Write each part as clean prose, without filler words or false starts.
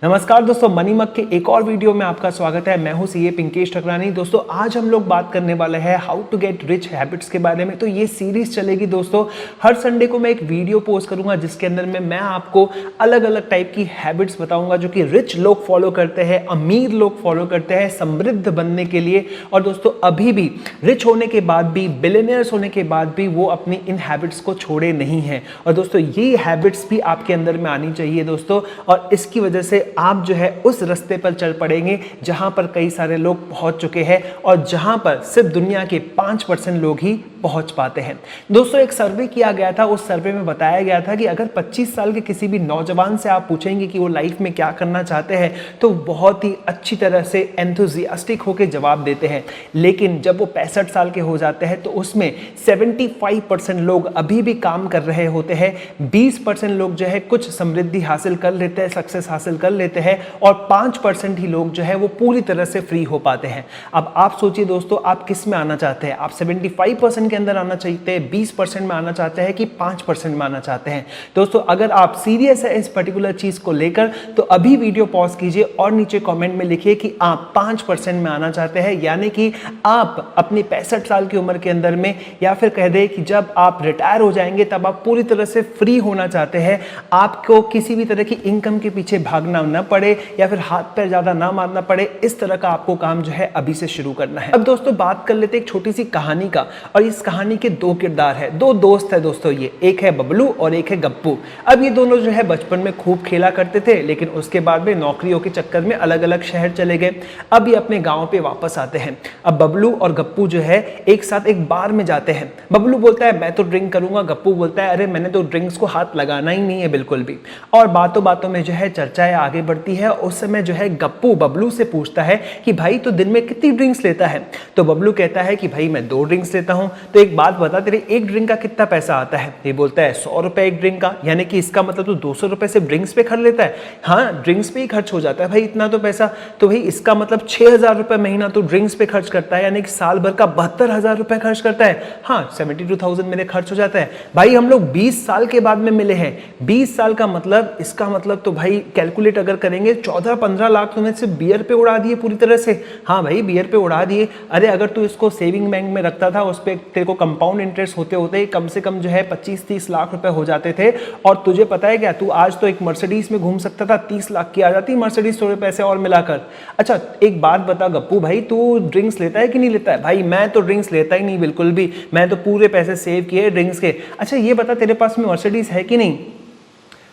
नमस्कार दोस्तों, मनी मग के एक और वीडियो में आपका स्वागत है। मैं हूं सीए पिंकेश ठकरानी। दोस्तों आज हम लोग बात करने वाले हैं how to get rich habits के बारे में। तो ये सीरीज चलेगी दोस्तों, हर संडे को मैं एक वीडियो पोस्ट करूंगा जिसके अंदर में मैं आपको अलग अलग टाइप की हैबिट्स बताऊंगा जो कि रिच लोग फॉलो करते हैं, अमीर लोग फॉलो करते हैं समृद्ध बनने के लिए। और दोस्तों अभी भी रिच होने के बाद भी, बिलियनियर्स होने के बाद भी वो अपनी इन हैबिट्स को छोड़े नहीं हैं। और दोस्तों ये हैबिट्स भी आपके अंदर में आनी चाहिए दोस्तों, और इसकी वजह से आप जो है उस रास्ते पर चल पड़ेंगे जहां पर कई सारे लोग पहुंच चुके हैं और जहां पर सिर्फ दुनिया के 5% लोग ही पहुंच पाते हैं। दोस्तों एक सर्वे किया गया था, उस सर्वे में बताया गया था कि अगर 25 साल के किसी भी नौजवान से आप पूछेंगे कि वो लाइफ में क्या करना चाहते हैं तो बहुत ही अच्छी तरह से एंथुजियास्टिक होकर जवाब देते हैं। लेकिन जब वो 65 साल के हो जाते हैं तो उसमें 75% लोग अभी भी काम कर रहे होते हैं, 20% लोग जो है कुछ समृद्धि हासिल कर लेते हैं, सक्सेस हासिल कर लेते हैं, और 5% ही लोग जो है वो पूरी तरह से फ्री हो पाते हैं। अब आप सोचिए दोस्तों, आप किस में आना चाहते हैं? आप 75% के अंदर आना चाहते हैं, 20% में आना चाहते हैं कि 5% में आना चाहते हैं? दोस्तों अगर आप सीरियस है इस पर्टिकुलर चीज को लेकर तो अभी वीडियो पॉज कीजिए और नीचे कमेंट में लिखिए कि आप 5% में आना चाहते हैं, यानी कि आप अपनी 65 साल की उम्र के अंदर में, या फिर कह दे कि जब आप रिटायर हो जाएंगे तब आप पूरी तरह से फ्री होना चाहते हैं, आपको किसी भी तरह की इनकम के पीछे भागना न पड़े या फिर हाथ पैर ज्यादा ना मारना पड़े। इस तरह का आपको काम जो है अभी से शुरू करना है। अब दोस्तों बात कर लेते हैं एक छोटी सी कहानी का, और इस कहानी के दो किरदार है, दो दोस्त है दोस्तों। ये एक है बबलू और एक है गप्पू। अब ये दोनों जो है बचपन में खूब खेला करते थे, लेकिन उसके बाद में नौकरियों के चक्कर में अलग अलग शहर चले गए। अब ये अपने गांव पे वापस आते हैं। अब बबलू और गप्पू जो है एक साथ एक बार में जाते हैं। बबलू बोलता है मैं तो ड्रिंक करूंगा, गप्पू बोलता है अरे मैंने तो ड्रिंक्स को हाथ लगाना ही नहीं है बिल्कुल भी। और बातों बातों में जो है चर्चाएं आगे बढ़ती है। उस समय जो है गप्पू बबलू से पूछता है कि भाई तो दिन में कितनी ड्रिंक्स लेता है? तो बबलू कहता है कि भाई मैं 2 ड्रिंक्स लेता हूं। तो एक बात बता, तेरे एक ड्रिंक का कितना पैसा आता है? ये बोलता है 100 रुपए एक ड्रिंक का, यानी कि इसका मतलब तो 200 रुपए से ड्रिंक्स पे खर्च लेता है। हाँ ड्रिंक्स पे ही खर्च हो जाता है भाई इतना तो पैसा। तो भाई इसका मतलब 6000 रुपए महीना तो ड्रिंक्स पे खर्च करता है, यानी कि साल भर का 72,000 रुपए खर्च करता है। हाँ 72,000 मेरे खर्च हो जाता है। भाई हम लोग 20 साल के बाद में मिले हैं, 20 साल का मतलब, इसका मतलब तो भाई कैलकुलेट अगर करेंगे 14-15 लाख तुमने सिर्फ बियर पे उड़ा दिए पूरी तरह से। हाँ भाई बियर पे उड़ा दिए। अरे अगर तू इसको सेविंग बैंक में रखता था, उस पे तेरे को कंपाउंड इंटरेस्ट होते होते कम से कम जो है 25-30 लाख रुपए हो जाते थे। और तुझे पता है क्या, तू आज तो एक मर्सिडीज में घूम सकता था, 30 लाख की आ जाती मर्सिडीज थोड़े पैसे और मिलाकर। अच्छा एक बात बता गप्पू भाई, तू ड्रिंक्स लेता है कि नहीं लेता है? भाई मैं तो ड्रिंक्स लेता ही नहीं बिल्कुल भी, मैं तो पूरे पैसे सेव किए ड्रिंक्स के। अच्छा ये बता तेरे पास में मर्सिडीज है कि नहीं?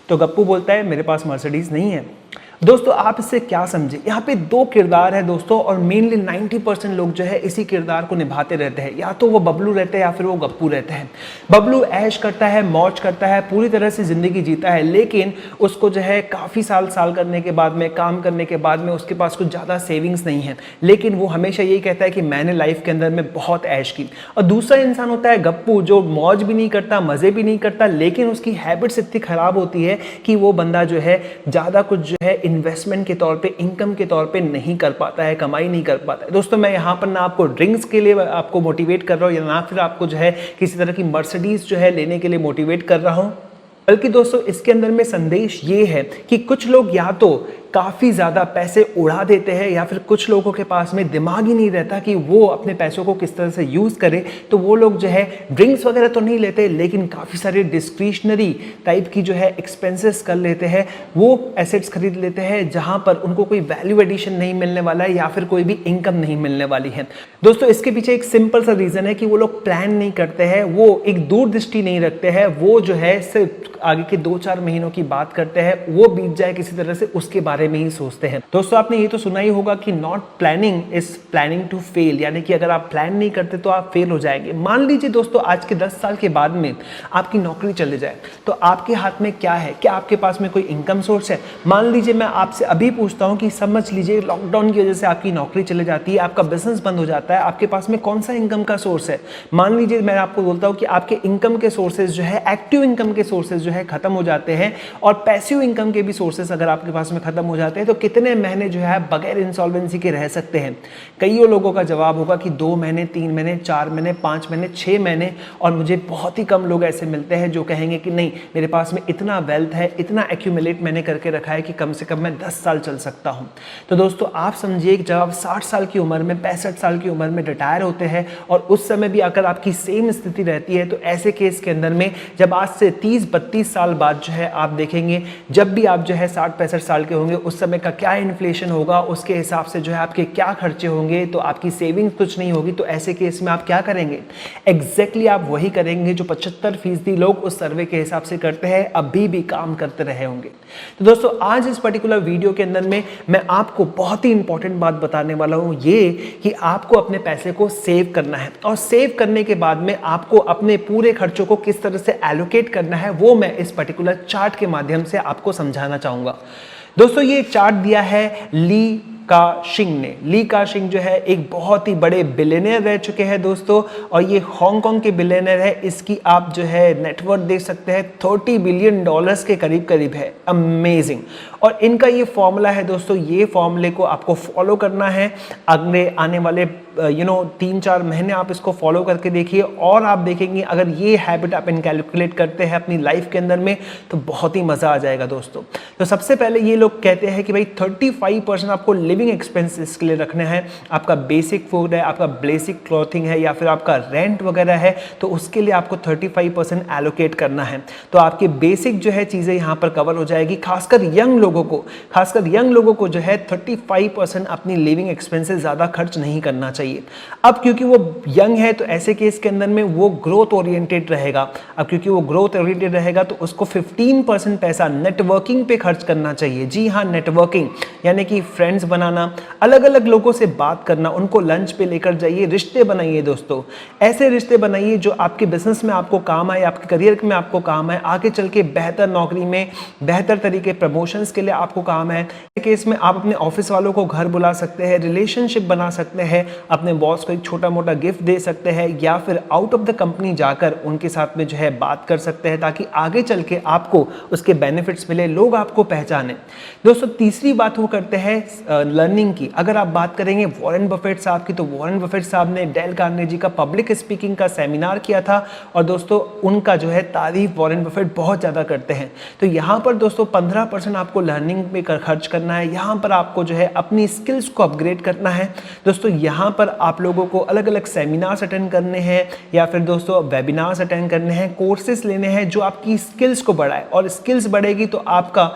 तो गप्पू बोलता है मेरे पास मर्सिडीज नहीं है। दोस्तों आप इससे क्या समझे, यहाँ पे 2 किरदार है दोस्तों, और मेनली 90% लोग जो है इसी किरदार को निभाते रहते हैं। या तो वो बबलू रहते हैं या फिर वो गप्पू रहते हैं। बबलू ऐश करता है, मौज करता है, पूरी तरह से जिंदगी जीता है, लेकिन उसको जो है काफी साल करने के बाद में, काम करने के बाद में उसके पास कुछ ज्यादा सेविंग्स नहीं है, लेकिन वो हमेशा यही कहता है कि मैंने लाइफ के अंदर में बहुत ऐश की। और दूसरा इंसान होता है गप्पू, जो मौज भी नहीं करता, मजे भी नहीं करता, लेकिन उसकी हैबिट्स इतनी खराब होती है कि वो बंदा जो है ज्यादा कुछ जो है इन्वेस्टमेंट के तौर पे, इनकम के तौर पे नहीं कर पाता है, कमाई नहीं कर पाता है। दोस्तों मैं यहाँ पर ना आपको ड्रिंक्स के लिए आपको मोटिवेट कर रहा हूँ, या ना फिर आपको जो है किसी तरह की मर्सिडीज जो है लेने के लिए मोटिवेट कर रहा हूँ, बल्कि दोस्तों इसके अंदर में संदेश ये है कि कुछ लोग या तो काफ़ी ज़्यादा पैसे उड़ा देते हैं, या फिर कुछ लोगों के पास में दिमाग ही नहीं रहता कि वो अपने पैसों को किस तरह से यूज़ करें। तो वो लोग जो है ड्रिंक्स वगैरह तो नहीं लेते, लेकिन काफ़ी सारे डिस्क्रिशनरी टाइप की जो है एक्सपेंसेस कर लेते हैं, वो एसेट्स खरीद लेते हैं जहां पर उनको कोई वैल्यू एडिशन नहीं मिलने वाला है या फिर कोई भी इनकम नहीं मिलने वाली है। दोस्तों इसके पीछे एक सिंपल सा रीज़न है कि वो लोग प्लान नहीं करते हैं, वो एक दूरदृष्टि नहीं रखते हैं, वो जो है सिर्फ आगे के 2-4 महीनों की बात करते हैं, वो बीत जाए किसी तरह से उसके बारे में ही सोचते हैं। दोस्तों आपने ये तो सुना ही होगा कि not planning is planning to fail, यानी कि अगर आप प्लान नहीं करते तो आप फेल हो जाएंगे। मान लीजिए दोस्तों आज के 10 साल के बाद में आपकी नौकरी चले जाए, तो आपके हाथ में क्या है? क्या आपके पास में कोई इनकम सोर्स है? मान लीजिए मैं आपसे अभी पूछता हूं कि समझ लीजिए लॉकडाउन की वजह से आपकी नौकरी चले जाती है, आपका बिजनेस बंद हो जाता है, आपके पास में कौन सा इनकम का सोर्स है? मान लीजिए मैं आपको बोलता हूं कि आपके इनकम के सोर्सेज जो है, एक्टिव इनकम के सोर्सेज जो है खत्म हो जाते हैं, और पैसिव इनकम के भी सोर्सेज अगर आपके पास में खत्म हो जाते हैं तो कितने महीने जो है बगैर इंसॉल्वेंसी के रह सकते हैं। कईयों लोगों का जवाब होगा कि 2 महीने, 3 महीने, 4 महीने, 5 महीने, 6 महीने, और मुझे बहुत ही कम लोग ऐसे मिलते हैं जो कहेंगे कि नहीं, मेरे पास में इतना वेल्थ है, इतना एक्यूमुलेट मैंने करके रखा है कि कम से कम मैं 10 साल चल सकता हूँ। तो दोस्तों आप समझिए कि जब आप 60 साल की उम्र में, 65 साल की उम्र में रिटायर होते हैं और उस समय भी अगर आपकी सेम स्थिति रहती है, तो ऐसे केस के अंदर में जब आज से 30-32 साल बाद जो है आप देखेंगे, जब भी आप जो है 60-65 साल के होंगे, उस समय का क्या इन्फ्लेशन होगा, उसके हिसाब से जो है आपके क्या खर्चे होंगे, तो आपकी सेविंग कुछ नहीं होगी। तो ऐसे केस में आप क्या करेंगे? एग्जैक्टली आप वही करेंगे जो 75% लोग उस सर्वे के हिसाब से करते हैं, अभी भी काम करते रहे होंगे। तो दोस्तों आज इस पर्टिकुलर वीडियो के अंदर में मैं आपको बहुत ही इंपॉर्टेंट बात बताने वाला हूं, ये कि आपको अपने पैसे को सेव करना है, और सेव करने के बाद में आपको अपने पूरे खर्चों को किस तरह से एलोकेट करना है वो मैं इस पर्टिकुलर चार्ट के माध्यम से आपको समझाना चाहूंगा। दोस्तों ये चार्ट दिया है ली का शिंग ने। ली का शिंग जो है एक बहुत ही बड़े बिलियनियर रह चुके हैं दोस्तों, और ये हांगकांग के बिलियनियर है। इसकी आप जो है नेटवर्थ देख सकते हैं, $30 बिलियन के करीब करीब है। अमेजिंग। और इनका ये फॉर्मूला है दोस्तों, ये फॉर्मूले को आपको फॉलो करना है। अगले आने वाले 3-4 महीने आप इसको फॉलो करके देखिए, और आप देखेंगे अगर ये हैबिट आप इनकैलकुलेट करते हैं अपनी लाइफ के अंदर में, तो बहुत ही मजा आ जाएगा दोस्तों। तो सबसे पहले ये लोग कहते हैं कि भाई 35% आपको लिविंग एक्सपेंसेस के लिए रखना है। आपका बेसिक फूड है, आपका बेसिक क्लॉथिंग है, या फिर आपका रेंट वगैरह है, तो उसके लिए आपको 35% एलोकेट करना है। तो आपके बेसिक जो है चीजें यहाँ पर कवर हो जाएगी। खासकर यंग लोगों को जो है 35% अपनी लिविंग एक्सपेंसेस ज्यादा खर्च नहीं करना चाहिए। अब क्योंकि वो यंग है, तो ऐसे केस के अंदर में वो ग्रोथ ओरिएंटेड रहेगा। अब क्योंकि वो ग्रोथ ओरिएंटेड रहेगा, तो उसको 15% पैसा नेटवर्किंग पे खर्च करना चाहिए। जी हाँ, नेटवर्किंग यानी कि फ्रेंड्स बनाना, अलग अलग लोगों से बात करना, उनको लंच पे लेकर जाइए, रिश्ते बनाइए दोस्तों। ऐसे रिश्ते बनाइए जो आपके बिजनेस में आपको काम आए, आपके करियर में आपको काम आए, आगे चल के बेहतर नौकरी में, बेहतर तरीके प्रमोशंस के लिए आपको काम है। केस में आप अपने ऑफिस वालों को घर बुला सकते हैं, रिलेशनशिप बना सकते हैं, अपने बॉस को एक छोटा मोटा गिफ्ट दे सकते हैं, या फिर आउट ऑफ द कंपनी जाकर उनके साथ में जो है बात कर सकते हैं, ताकि आगे चल के आपको उसके बेनिफिट्स मिले, लोग आपको पहचाने। दोस्तों तीसरी बात वो करते हैं लर्निंग की। अगर आप बात करेंगे वॉरेन बफेट साहब की, तो वॉरेन बफेट साहब ने डेल कार्नेगी का पब्लिक स्पीकिंग का सेमिनार किया था, और दोस्तों उनका जो है तारीफ वॉरेन बफेट बहुत ज़्यादा करते हैं। तो यहाँ पर दोस्तों 15% आपको लर्निंग में खर्च करना है। यहाँ पर आपको जो है अपनी स्किल्स को अपग्रेड करना है दोस्तों। यहाँ पर आप लोगों को अलग अलग सेमिनार्स अटेंड करने हैं, या फिर दोस्तों वेबिनार्स अटेंड करने हैं, कोर्सेज लेने हैं जो आपकी स्किल्स को बढ़ाए। और स्किल्स बढ़ेगी तो आपका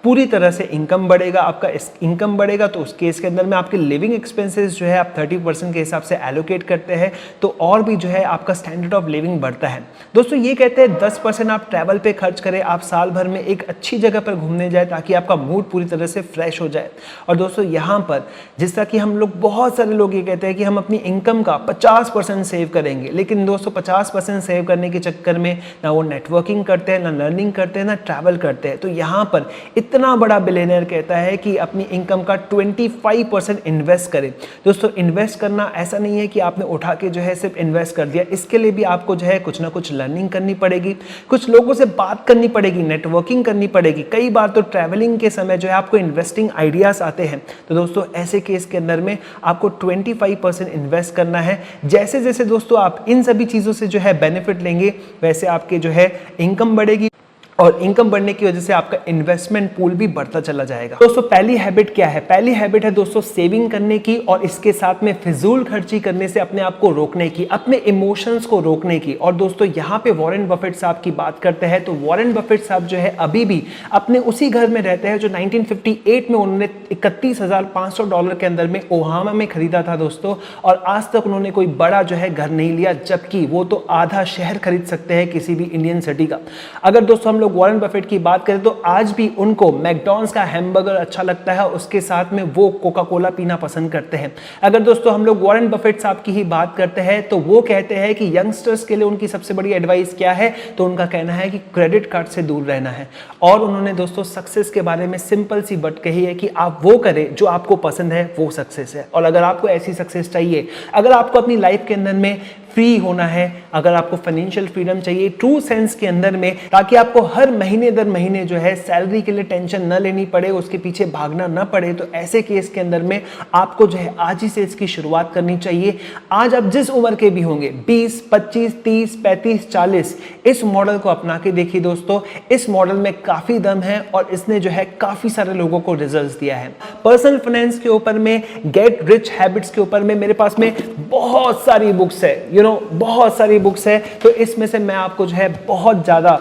पूरी तरह से इनकम बढ़ेगा। आपका इनकम बढ़ेगा तो उस केस के अंदर में आपके लिविंग एक्सपेंसेस जो है आप 30% के हिसाब से एलोकेट करते हैं, तो और भी जो है आपका स्टैंडर्ड ऑफ लिविंग बढ़ता है। दोस्तों ये कहते हैं 10% आप ट्रैवल पे खर्च करें, आप साल भर में एक अच्छी जगह पर घूमने जाए, ताकि आपका मूड पूरी तरह से फ्रेश हो जाए। और दोस्तों यहाँ पर जिस तरह कि हम लोग, बहुत सारे लोग ये कहते हैं कि हम अपनी इनकम का 50% सेव करेंगे, लेकिन दोस्तों 50% सेव करने के चक्कर में ना वो नेटवर्किंग करते हैं, ना लर्निंग करते हैं, ना ट्रैवल करते हैं। तो यहाँ पर इतना बड़ा बिलियनियर कहता है कि अपनी इनकम का 25% इन्वेस्ट करें। दोस्तों इन्वेस्ट करना ऐसा नहीं है कि आपने उठा के जो है सिर्फ इन्वेस्ट कर दिया, इसके लिए भी आपको जो है कुछ ना कुछ लर्निंग करनी पड़ेगी, कुछ लोगों से बात करनी पड़ेगी, नेटवर्किंग करनी पड़ेगी। कई बार तो ट्रैवलिंग के समय जो है आपको इन्वेस्टिंग आइडियाज आते हैं। तो दोस्तों ऐसे केस के अंदर में आपको 25% इन्वेस्ट करना है। जैसे जैसे दोस्तों आप इन सभी चीजों से जो है बेनिफिट लेंगे, वैसे आपके जो है इनकम बढ़ेगी, और इनकम बढ़ने की वजह से आपका इन्वेस्टमेंट पूल भी बढ़ता चला जाएगा। दोस्तों पहली हैबिट क्या है? पहली हैबिट है दोस्तों सेविंग करने की, और इसके साथ में फिजूल खर्ची करने से अपने आप को रोकने की, अपने इमोशंस को रोकने की। और दोस्तों यहाँ पे वॉरेन बफेट साहब की बात करते हैं, तो वॉरेन बफेट साहब जो है अभी भी अपने उसी घर में रहते हैं जो 1958 में उन्होंने $31,500 के अंदर में ओहामा में खरीदा था दोस्तों। और आज तक उन्होंने कोई बड़ा जो है घर नहीं लिया, जबकि वो तो आधा शहर खरीद सकते हैं किसी भी इंडियन सिटी का। अगर दोस्तों हम वॉरेन बफेट की बात करें तो आज भी उनको मैकडॉनल्ड्स का हैमबर्गर अच्छा लगता है, उसके साथ में वो कोका कोला पीना पसंद करते हैं। अगर दोस्तों हम लोग वॉरेन बफेट साहब की ही बात करते हैं, तो वो कहते हैं कि यंगस्टर्स के लिए उनकी सबसे बड़ी एडवाइस क्या है, तो उनका कहना है कि क्रेडिट कार्ड से दूर रहना है। और उन्होंने दोस्तों सक्सेस के बारे में सिंपल सी बात कही है कि आप वो करें जो आपको पसंद है, वो सक्सेस है। और अगर आपको ऐसी सक्सेस चाहिए, अगर आपको अपनी लाइफ के अंदर में फ्री होना है, अगर आपको फाइनेंशियल फ्रीडम चाहिए ट्रू सेंस के अंदर में, ताकि आपको हर महीने दर महीने जो है सैलरी के लिए टेंशन न लेनी पड़े, उसके पीछे भागना न पड़े, तो ऐसे केस के अंदर में आपको जो है आज ही से इसकी शुरुआत करनी चाहिए। आज आप जिस उम्र के भी होंगे, 20, 25, 30, 35, 40, इस मॉडल को अपना के देखिए दोस्तों। इस मॉडल में काफी दम है और इसने जो है काफी सारे लोगों को रिजल्ट्स दिया है। पर्सनल फाइनेंस के ऊपर में, गेट रिच हैबिट्स के ऊपर में मेरे पास में बहुत सारी बुक्स है, बहुत सारी बुक्स है। तो इसमें से मैं आपको जो है बहुत ज्यादा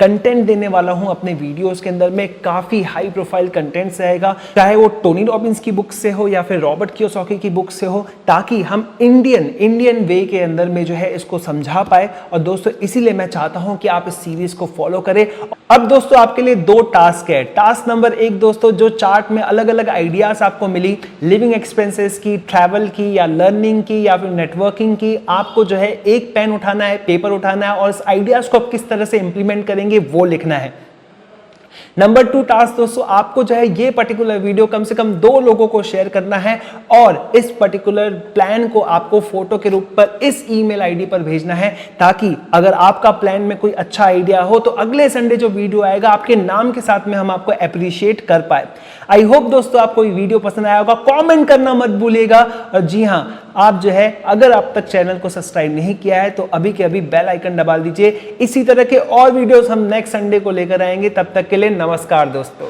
कंटेंट देने वाला हूं अपने वीडियोस के अंदर में। काफी हाई प्रोफाइल कंटेंट्स रहेगा, चाहे वो टोनी रॉबिन्स की बुक से हो या फिर रॉबर्ट कियोसाकी की बुक से हो, ताकि हम इंडियन वे के अंदर में जो है इसको समझा पाए। और दोस्तों इसीलिए मैं चाहता हूं कि आप इस सीरीज को फॉलो करें। अब दोस्तों आपके लिए 2 टास्क है। टास्क नंबर 1 दोस्तों, जो चार्ट में अलग अलग आइडियाज आपको मिली, लिविंग एक्सपेंसेस की, ट्रैवल की या लर्निंग की या फिर नेटवर्किंग की, आपको जो है एक पेन उठाना है, पेपर उठाना है और इस आइडियाज को आप किस तरह से इंप्लीमेंट करेंगे वो लिखना है। नंबर 2 टास्क दोस्तों, आपको जो है ये पर्टिकुलर वीडियो कम से कम 2 लोगों को शेयर करना है और इस पर्टिकुलर प्लान को आपको फोटो के रूप पर इस ईमेल आईडी पर भेजना है, ताकि अगर आपका प्लान में कोई अच्छा आइडिया हो तो अगले संडे जो वीडियो आएगा आपके नाम के साथ में हम आपको अप्रिशिएट कर पाए। आई होप दोस्तों आपको ये वीडियो पसंद आया होगा। कमेंट करना मत भूलिएगा। और जी हां, आप जो है अगर आप तक चैनल को सब्सक्राइब नहीं किया है तो अभी के अभी बेल आइकन दबा दीजिए। इसी तरह के और वीडियोस हम नेक्स्ट संडे को लेकर आएंगे। तब तक के लिए नमस्कार दोस्तों।